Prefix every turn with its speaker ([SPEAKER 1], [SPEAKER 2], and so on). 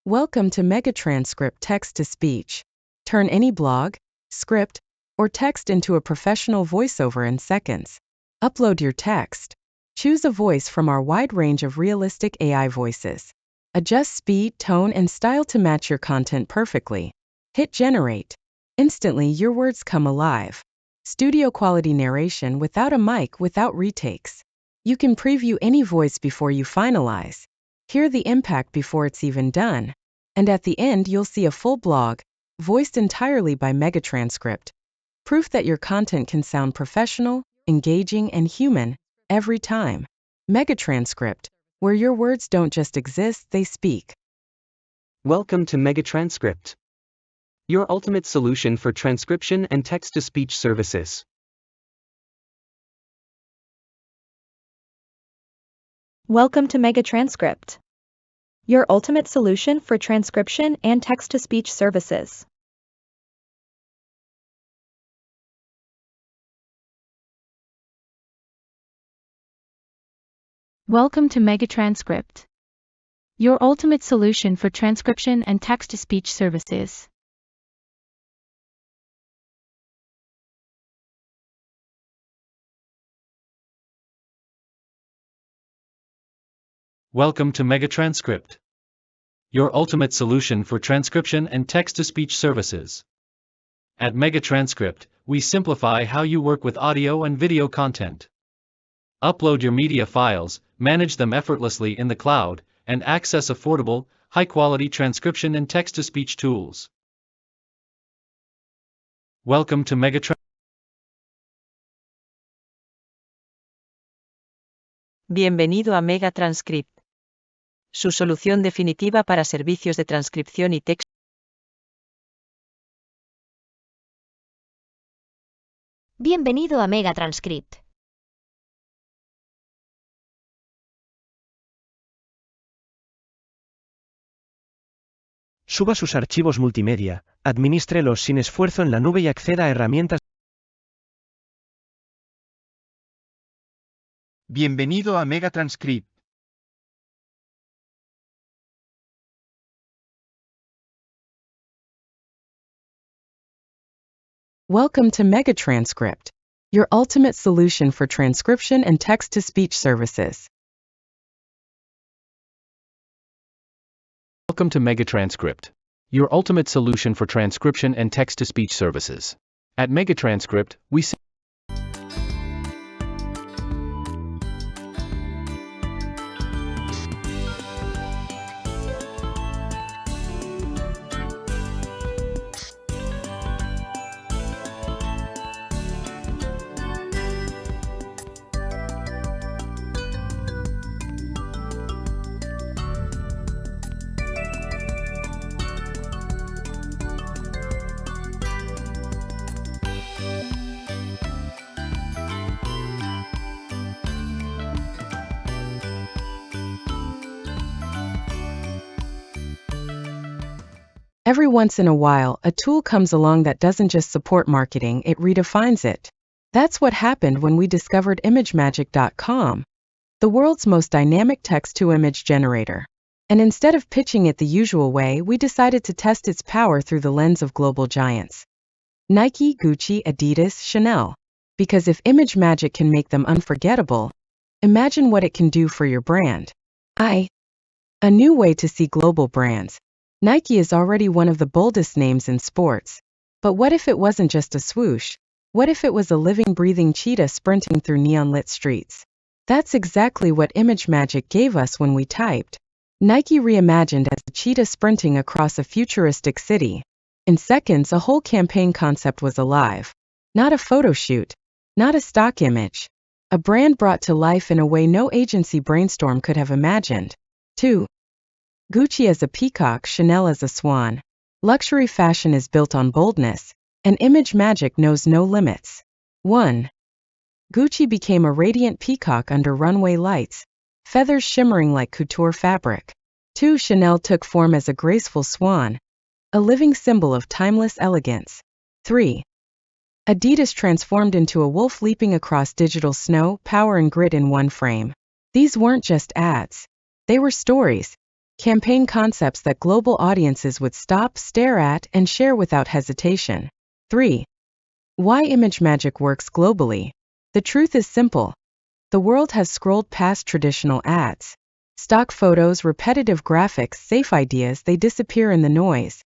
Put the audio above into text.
[SPEAKER 1] Welcome to MegaTranscript Text-to-Speech. Turn any blog, script, or text into a professional voiceover in seconds. Upload your text. Choose a voice from our wide range of realistic AI voices. Adjust speed, tone, and style to match your content perfectly. Hit generate. Instantly, your words come alive. Studio quality narration without a mic, without retakes. You can preview any voice before you finalize. Hear the impact before it's even done. And at the end, you'll see a full blog, voiced entirely by MegaTranscript. Proof that your content can sound professional, engaging, and human every time. MegaTranscript, where your words don't just exist, they speak.
[SPEAKER 2] Welcome to MegaTranscript, your ultimate solution for transcription and text-to-speech services.
[SPEAKER 3] Welcome to MegaTranscript, your ultimate solution for transcription and text-to-speech services.
[SPEAKER 4] Welcome to MegaTranscript, your ultimate solution for transcription and text-to-speech services.
[SPEAKER 5] Welcome to MegaTranscript, your ultimate solution for transcription and text-to-speech services. At MegaTranscript, we simplify how you work with audio and video content. Upload your media files, manage them effortlessly in the cloud, and access affordable, high-quality transcription and text-to-speech tools. Welcome to MegaTranscript.
[SPEAKER 6] Bienvenido a MegaTranscript, su solución definitiva para servicios de transcripción y texto.
[SPEAKER 7] Bienvenido a MegaTranscript.
[SPEAKER 8] Suba sus archivos multimedia, adminístrelos sin esfuerzo en la nube y acceda a herramientas.
[SPEAKER 9] Bienvenido a MegaTranscript.
[SPEAKER 1] Welcome to MegaTranscript, your ultimate solution for transcription and text-to-speech services.
[SPEAKER 10] Welcome to MegaTranscript, your ultimate solution for transcription and text-to-speech services. At MegaTranscript, we
[SPEAKER 1] Every once in a while, a tool comes along that doesn't just support marketing, it redefines it. That's what happened when we discovered ImageMagick.com, the world's most dynamic text-to-image generator. And instead of pitching it the usual way, we decided to test its power through the lens of global giants. Nike, Gucci, Adidas, Chanel. Because if ImageMagick can make them unforgettable, imagine what it can do for your brand. A new way to see global brands. Nike is already one of the boldest names in sports. But what if it wasn't just a swoosh? What if it was a living, breathing cheetah sprinting through neon-lit streets? That's exactly what ImageMagick gave us when we typed Nike reimagined as a cheetah sprinting across a futuristic city. In seconds, a whole campaign concept was alive. Not a photo shoot, not a stock image. A brand brought to life in a way no agency brainstorm could have imagined. 2. Gucci as a peacock, Chanel as a swan. Luxury fashion is built on boldness, and ImageMagick knows no limits. 1. Gucci became a radiant peacock under runway lights, feathers shimmering like couture fabric. 2. Chanel took form as a graceful swan, a living symbol of timeless elegance. 3. Adidas transformed into a wolf leaping across digital snow, power and grit in one frame. These weren't just ads. They were stories. Campaign concepts that global audiences would stop, stare at, and share without hesitation. 3. Why image magic works globally. The truth is simple. The world has scrolled past traditional ads. Stock photos, repetitive graphics, safe ideas, they disappear in the noise.